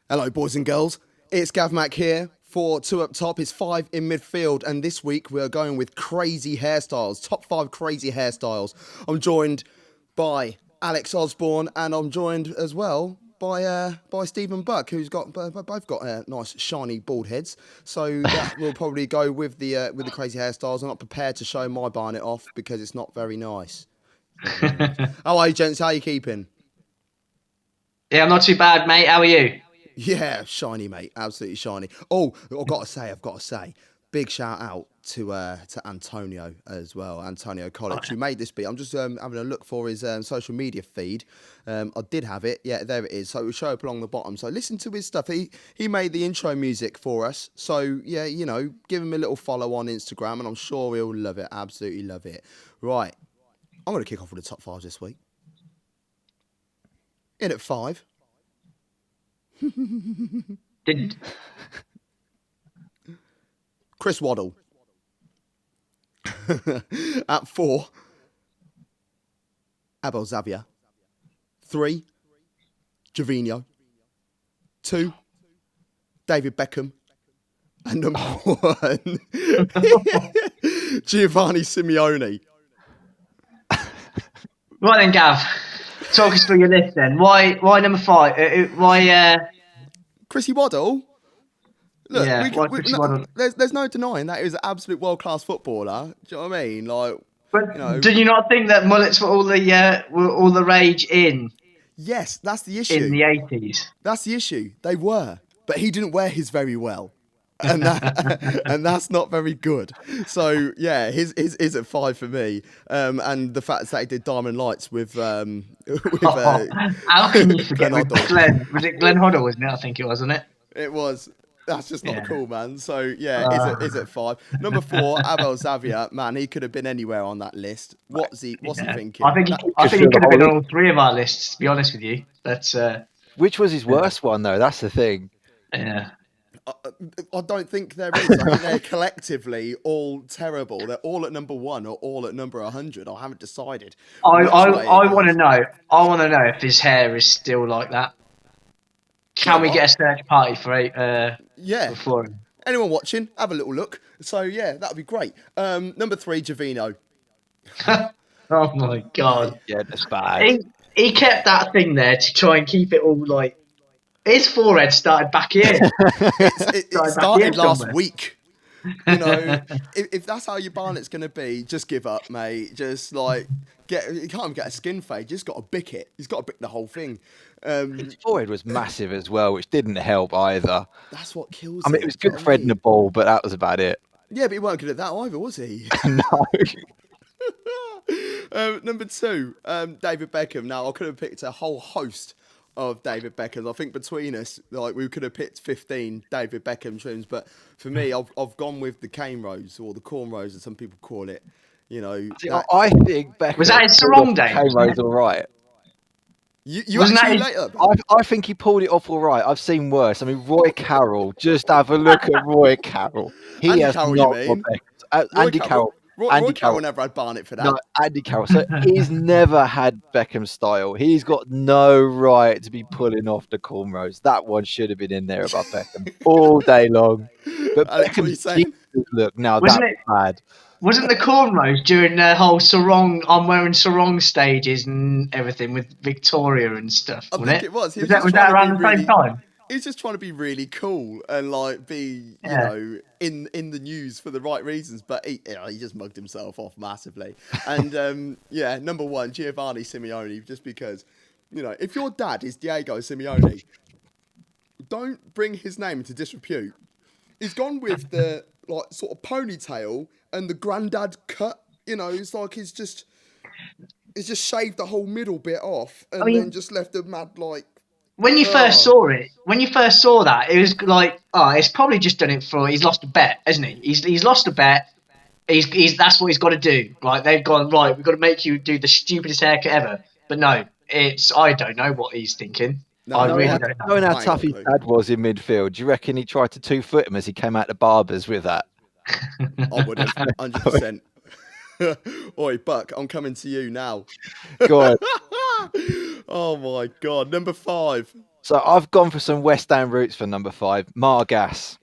Hello, boys and girls. It's Gav Mack here for Two Up Top. It's 5 in midfield, and this week we are going with crazy hairstyles. Top 5 crazy hairstyles. I'm joined by Alex Osborn, and I'm joined as well by Stephen Buck, who's got both got nice shiny bald heads. So that will probably go with the crazy hairstyles. I'm not prepared to show my barnet off because it's not very nice. How are you, gents? How are you keeping? Yeah, I'm not too bad, mate. How are you? Yeah, shiny, mate. Absolutely shiny. Oh, I've got to say, big shout out to Antonio as well, Antonio College, who made this beat. I'm just having a look for his social media feed. I did have it. Yeah, there it is. So it will show up along the bottom. So listen to his stuff. He made the intro music for us. So yeah, give him a little follow on Instagram, and I'm sure he'll love it. Absolutely love it. Right, I'm going to kick off with the top 5 this week. In at 5. Chris Waddle. At 4, Abel Xavier. 3, Jovino. 2, David Beckham. And number 1, Giovanni Simeone. Right then, Gav. Talk us through your list then. Why number 5? Why? Chrissy Waddle. Look, Yeah, Chrissy Waddle? there's no denying that he was an absolute world-class footballer. Do you know what I mean? Like, But do you not think that mullets were all the rage in yes, that's the issue. in the 80s? That's the issue. They were, but he didn't wear his very well, and that's not very good. So yeah, his is at 5 for me. And the fact that he did Diamond Lights with How can you forget with Glenn? Was it Glenn Hoddle, wasn't it? I think it was, wasn't it? It was. That's just not cool, man. So yeah, is it 5? Number 4, Abel Xavier. Man, he could have been anywhere on that list. What's he thinking? I think he could have been on all 3 of our lists. To be honest with you, that's which was his worst one though. That's the thing. Yeah. I don't think there is. I think they're collectively all terrible. They're all at number 1 or all at number 100. I haven't decided. I want to know. I want to know if his hair is still like that. Can we get a search party for for him? Anyone watching, have a little look. So yeah, that would be great. Number 3, Jovino. Oh my god. Yeah, that's bad. He kept that thing there to try and keep it all like. His forehead started back here. It started last week. You know, if that's how your barnet's going to be, just give up, mate. Just like you can't even get a skin fade. You just got to bick it. He's got to bick the whole thing. His forehead was massive as well, which didn't help either. That's what kills. I mean, it was good for heading the ball, but that was about it. Yeah, but he weren't good at that either, was he? No. Number 2, David Beckham. Now I could have picked a whole host of David Beckhams. I think between us, like we could have picked 15 David Beckham trims, but for me, I've gone with the cane rose or the corn rose, as some people call it. You know, I think Beckham was that his sarong day. Cane rose, all right. You wasn't that later? I think he pulled it off all right. I've seen worse. I mean, Roy Carroll. Just have a look at Roy Carroll. Andy Carroll, Andy Carroll. Roy Carroll never had Barnet for that. No, Andy Carroll. So he's never had Beckham style. He's got no right to be pulling off the cornrows. That one should have been in there about Beckham all day long. But Beckham's look, now that's bad. Wasn't the cornrows during the whole sarong? I'm wearing sarong stages and everything with Victoria and stuff. I think it was. Was that around the same time? He's just trying to be really cool and like be, you know, in the news for the right reasons, but he just mugged himself off massively. And number 1, Giovanni Simeone, just because, you know, if your dad is Diego Simeone, don't bring his name into disrepute. He's gone with the like sort of ponytail and the granddad cut. You know, it's like he's just shaved the whole middle bit off and then just left a mad like. When you first saw that, it was like, it's probably just done it for. He's lost a bet, hasn't he? He's lost a bet. He's that's what he's got to do. Like they've gone right. We've got to make you do the stupidest haircut ever. But no, I don't know what he's thinking. No, I really don't know. Knowing how tough his dad was in midfield, do you reckon he tried to 2-foot him as he came out the barbers with that? I would have 100%. Oi, Buck, I'm coming to you now. Go on. Oh my God. Number 5, So I've gone for some West Ham roots for number 5. Margas.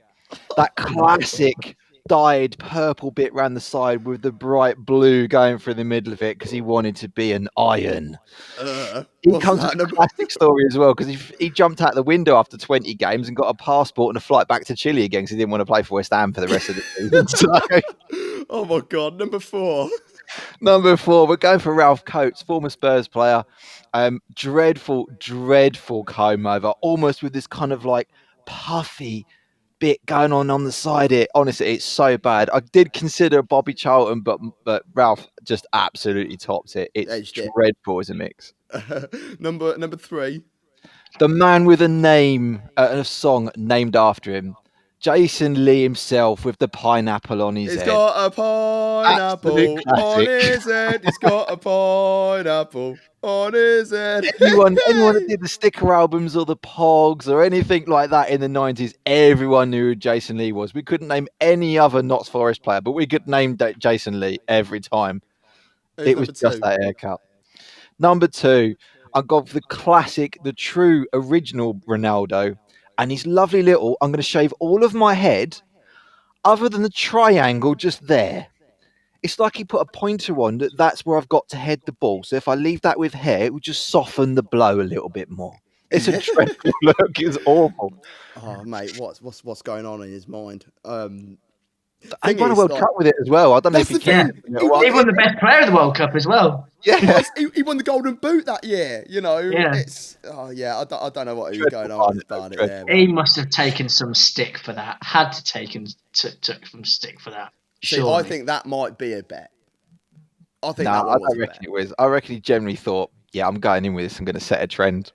That classic dyed purple bit round the side with the bright blue going through the middle of it because he wanted to be an iron. He comes with a classic story as well because he jumped out the window after 20 games and got a passport and a flight back to Chile again because he didn't want to play for West Ham for the rest of the season. So, oh my God, number 4. Number 4, we're going for Ralph Coates, former Spurs player. Dreadful comb over, almost with this kind of like puffy bit going on the side. Honestly, it's so bad. I did consider Bobby Charlton, but Ralph just absolutely tops it. It's dreadful as a mix. Number 3. The man with a name and a song named after him. Jason Lee himself with the pineapple on his head. He's got a pineapple on his head. He's got a pineapple on his head. Anyone that did the sticker albums or the Pogs or anything like that in the 90s, everyone knew who Jason Lee was. We couldn't name any other Notts Forest player, but we could name Jason Lee every time. It was just that haircut. Number 2, I've gone for the classic, the true original Ronaldo. And he's lovely little. I'm going to shave all of my head, other than the triangle just there. It's like he put a pointer on that's where I've got to head the ball. So if I leave that with hair, it would just soften the blow a little bit more. It's a dreadful look. It's awful. Oh mate, what's going on in his mind? He won a World Cup with it as well. I don't know if he can. He won the best player of the World Cup as well. Yeah, he won the Golden Boot that year. You know, it's I don't know what he was going on with Barnet there. He must have taken some stick for that. Had to took some stick for that. See, I think that might be a bet. I think I don't reckon it was. I reckon he generally thought, yeah, I'm going in with this. I'm going to set a trend.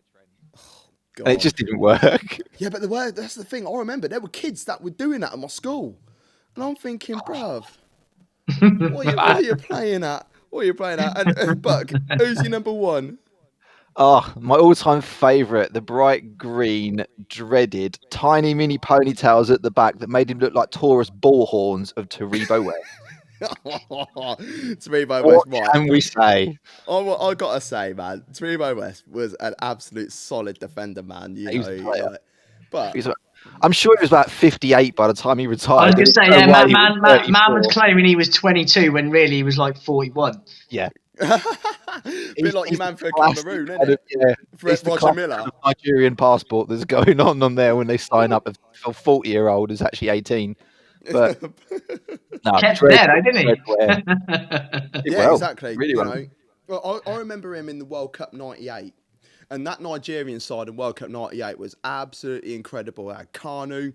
And it just didn't work. Yeah, but that's the thing. I remember there were kids that were doing that at my school. And I'm thinking, bruv, what are you playing at? What are you playing at? And Buck, who's your number 1? Oh, my all-time favourite, the bright green, dreaded, tiny mini ponytails at the back that made him look like Taurus bull horns of Taribo West. Taribo West, right? What can we say? I gotta say, man, Taribo West was an absolute solid defender, man. I'm sure he was about 58 by the time he retired. I was going to say, man was claiming he was 22 when really he was like 41. Yeah. A bit like your man for Cameroon, isn't it? Yeah. For Roger Miller. Nigerian passport that's going on there when they sign up. A 40-year-old is actually 18. But kept there, though, didn't he? Yeah, exactly. Really well. I remember him in the World Cup '98. And that Nigerian side in World Cup '98 was absolutely incredible. They had Kanu,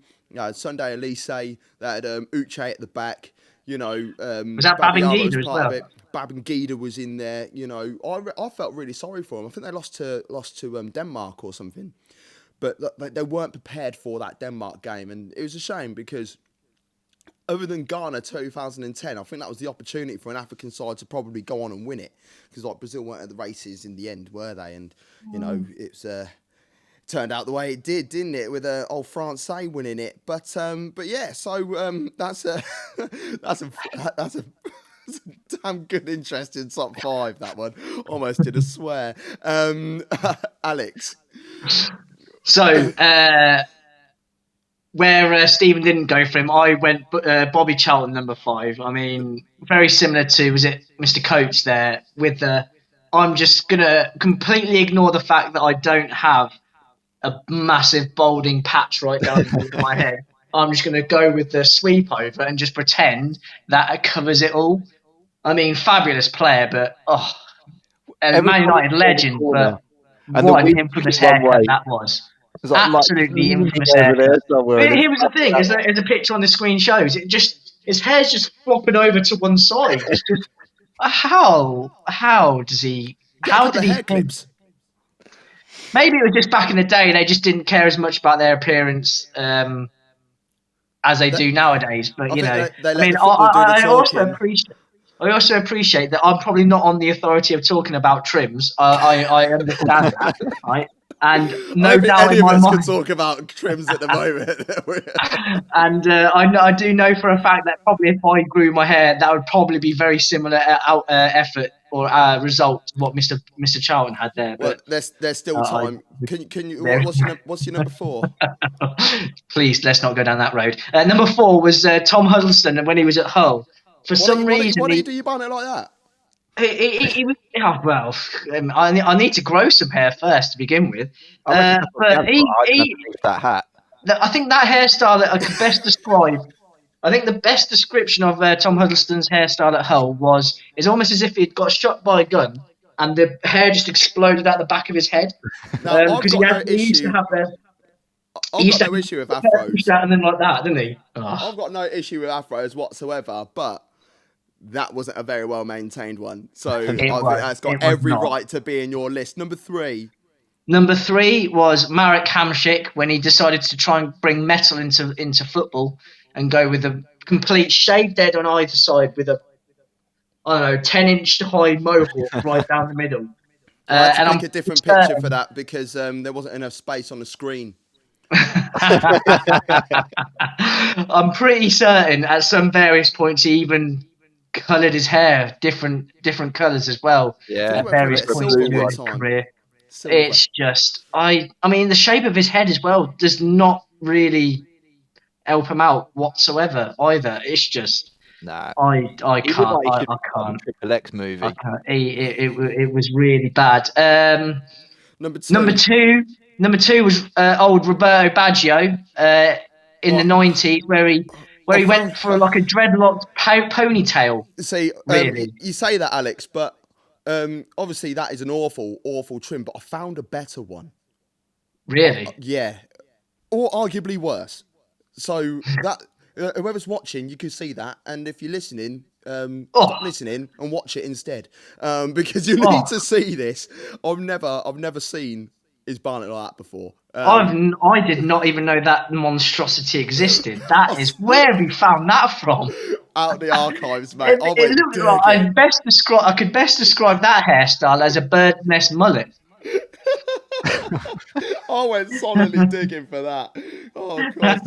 Sunday Elise, they had Uche at the back. You know, was that Babangida as well? Babangida was in there. You know, I felt really sorry for them. I think they lost to Denmark or something, but they weren't prepared for that Denmark game, and it was a shame because. Other than Ghana 2010, I think that was the opportunity for an African side to probably go on and win it. Because like Brazil weren't at the races in the end, were they? And, you know, it's turned out the way it did, didn't it? With old Francais winning it. But yeah, so that's a damn good, interesting top 5, that one. Almost did a swear. Alex. So, where Stephen didn't go for him, I went Bobby Charlton, number 5. I mean, very similar to, was it Mr. Coates there, with the, I'm just going to completely ignore the fact that I don't have a massive balding patch right down my head. I'm just going to go with the sweep over and just pretend that it covers it all. I mean, fabulous player, but, Man United legend, but what an infamous haircut that was. Absolutely infamous hair. Here's the thing: as a picture on the screen shows, his hair's just flopping over to one side. It's just how did he? Clips? Maybe it was just back in the day they just didn't care as much about their appearance as they do nowadays. But I also appreciate that I'm probably not on the authority of talking about trims. I understand that, right? And no I don't think doubt any in of my us mind, can talk about trims at the moment. and I do know for a fact that probably if I grew my hair, that would probably be very similar effort or result to what Mr. Charlton had there. Well, But there's still time. Can you? there- What's your number 4? Please, let's not go down that road. Number 4 was Tom Huddleston when he was at Hull. For some reason, Why do you do your barnet like that? he was, well, I need to grow some hair first to begin with. I But that hat. I think that hairstyle that I could best describe. I think the best description of Tom Huddleston's hairstyle at Hull is almost as if he'd got shot by a gun and the hair just exploded out the back of his head. Now, I've got no he used to issue. have I've got no issue with afros. and then like that, didn't he? I've got no issue with afros whatsoever, but that wasn't a very well maintained one. So I think that's got every right to be in your list. Number 3. Number 3 was Marek Hamšík when he decided to try and bring metal into football and go with a complete shaved head on either side with a 10-inch high mohawk right down the middle. I had to pick a different picture for that because there wasn't enough space on the screen. I'm pretty certain at some various points he even coloured his hair different colours as well. Yeah, at various points in his career. Silver. It's just I mean the shape of his head as well does not really help him out whatsoever either. It's just I can't. I can't. Triple X movie. I can't. It was really bad. Number 2 was old Roberto Baggio in the 90s where he went for like a dreadlocked ponytail. See, really. You say that, Alex, but obviously that is an awful trim, but I found a better one. Really? Yeah. Or arguably worse. So that whoever's watching, you can see that, and if you're listening, stop listening and watch it instead, because you need to see this. I've never seen his barnet like that before. I did not even know that monstrosity existed. That is where we found that from. Out the archives, mate. It looked like I could best describe that hairstyle as a bird nest mullet. I went solidly digging for that. Oh, Christ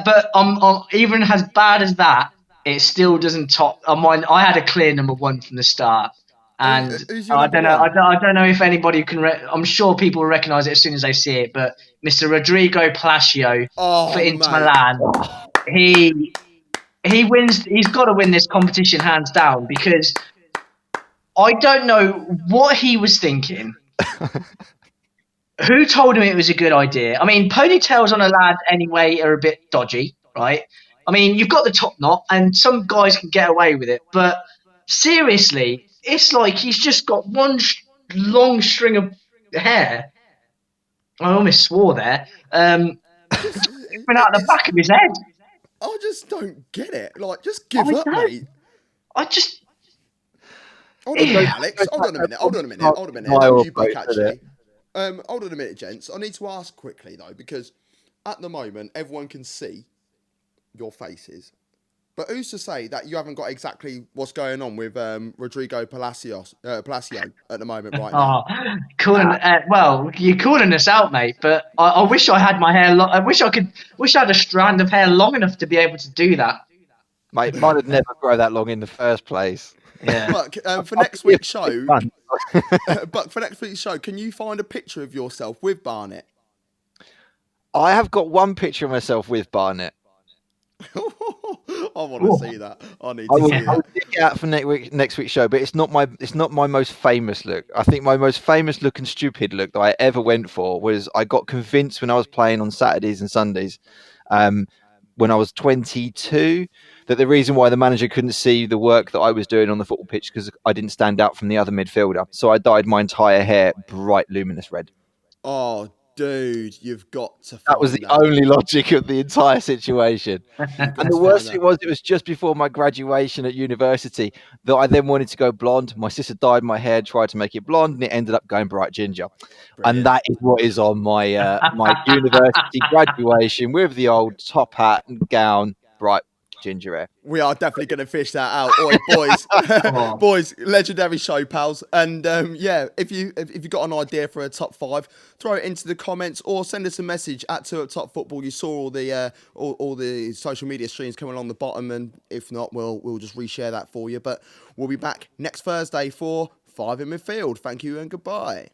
but even as bad as that, it still doesn't top. Mine, I had a clear number 1 from the start, and I don't know. I don't know if anybody can. I'm sure people will recognise it as soon as they see it. But Mr. Rodrigo Palacio for Inter Milan, he wins. He's got to win this competition hands down because I don't know what he was thinking. Who told him it was a good idea? I mean, ponytails on a lad anyway are a bit dodgy, right? I mean, you've got the top knot, and some guys can get away with it. But seriously, it's like he's just got one long string of hair. I almost swore there. Coming out the back of his head. I just don't get it. Like, just give up, mate. Hold on a minute, Alex. Hold on a minute. You Buck, actually. Hold on a minute, gents. I need to ask quickly, though, because at the moment, everyone can see your faces. But who's to say that you haven't got exactly what's going on with Rodrigo Palacio at the moment right now? Well, you're calling us out, mate. But I wish I had my hair. I wish I had a strand of hair long enough to be able to do that. Mate, mine would never grow that long in the first place. Yeah. Buck, for next week's show, can you find a picture of yourself with barnet? I have got one picture of myself with barnet. I want to see that. I need to see that. I'll dig it out for next week's show, but it's not my most famous look. I think my most famous look and stupid look that I ever went for was I got convinced when I was playing on Saturdays and Sundays, when I was 22, that the reason why the manager couldn't see the work that I was doing on the football pitch because I didn't stand out from the other midfielder. So I dyed my entire hair bright luminous red. Oh, dude, you've got to find that was the only logic of the entire situation. And the worst thing was, it was just before my graduation at university that I then wanted to go blonde. My sister dyed my hair, tried to make it blonde, and it ended up going bright ginger. Brilliant. And that is what is on my my university graduation with the old top hat and gown, bright ginger ale. We are definitely going to fish that out. Oi, boys. Boys, legendary show, pals. And yeah, if you got an idea for a top 5, throw it into the comments or send us a message at 2 Up Top Football. You saw all the social media streams coming along the bottom, and if not, we'll just reshare that for you. But we'll be back next Thursday for 5 in Midfield. Thank you and goodbye.